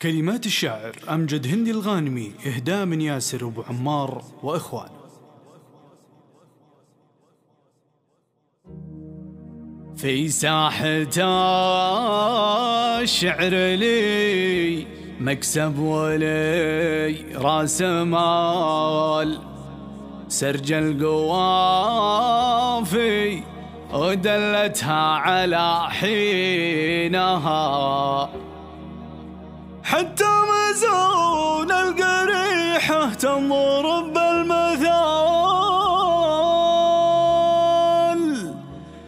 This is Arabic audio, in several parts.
كلمات الشاعر أمجد هندي الغانمي، إهداء من ياسر أبو عمار وإخوانه. في ساحة الشعر لي مكسب ولي راس مال، سرج القوافي ودلتها على حينها، حتى مزون القريحة تنظر بالمثال،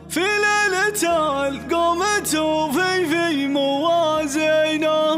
في ليلة القومة في موازينها.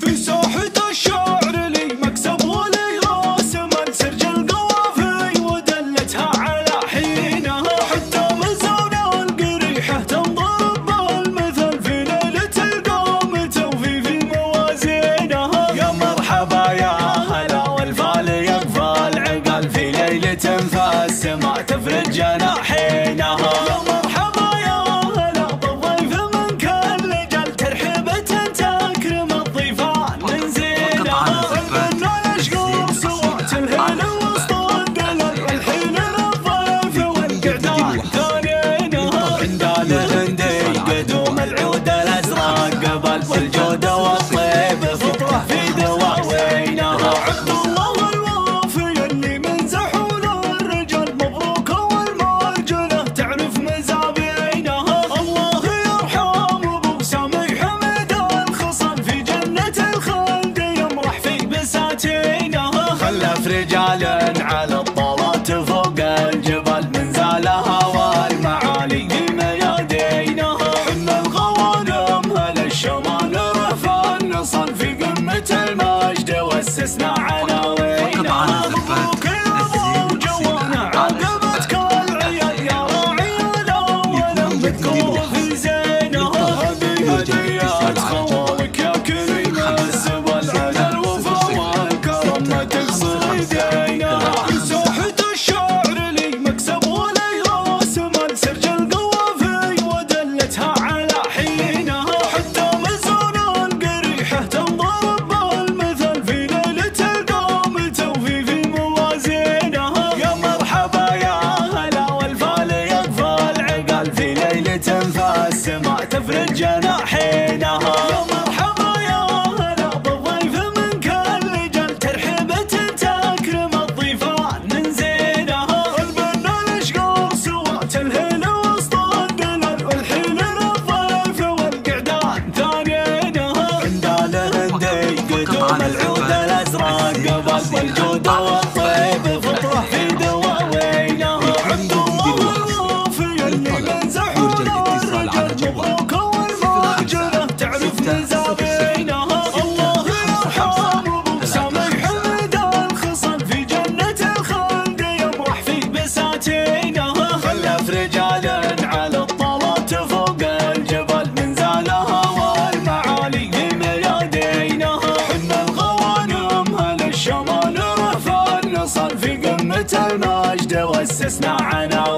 في ساحة الشعر لي مكسب ولي راس مال، سرج القوافي ودلتها على حينها، حتى مزون القريحة تنظر بالمثل، في ليلة القومة في موازينها. يا مرحبا يا هلا والفال يقفى العقل، في ليلة فالسماء تفرج جناحينها. يا مرحبا يا هلا بالضيف من كل جل، ترحيبة تكرم الضيفان من زينها. البنان اشقر صوت الهيل وسط الدلل، والحين للضيف والقعدان ثانينها. عندنا الهندي قدوم العود الازرق قبل، والجود والطيب فطره في دواوينها. عبد الله الوافي اللي من زحول الرجال، مبروك والمرجله تعرف مزابينها. الله يرحم ابو سامي حمد الخصل، في جنة الخلد يمرح في بساتينها. خلف رجال على الطلات فوق الجبل، من زالها والمعالي في ميادينها. حنا الغوانم هلا الشمال رفع النصل، في قمة المجد واسسنا عناوينها. مبروك يا ابو جوانا عقبتك العيال، يا راعي الاول بتكون في زينها. هذه هديات خوالك يا كريم السبل، على الوفا والكرم ما تقصر يدينها. في ساحة الشعر لي مكسب ولي راس مال، سرج القوافي ودلتها على حينها، حتى مزون القريحة تنظر بالمثل، في ليلة القومة وفي موازينها. يا مرحبا يا هلا والفال يقفى العقل، في ليلة فالسماء تفرج جناحينها. يا مرحبا يا هلا بالضيف من كل جل، ترحيبة تكرم الضيفان من زينها. البنان اشقر صوت الهيل وسط الدلل، والحين للضيف والقعدان ثانينها. عندنا الهندي قدوم العود الازرق قبل، والجود والطيب فطره في دواوينها. عبد الله الوافي اللي من زحول الرجال، مبروك والمرجله تعرف مزابينها. الله يرحم ابو سامي حمد الخصل، في جنة الخلد يمرح في بساتينها. خلف رجال على الطلات فوق الجبل، من زالها والمعالي في ميادينها. حنا الغوانم هلا الشمال رفع النصل، في قمة المجد واسسنا عناوينها.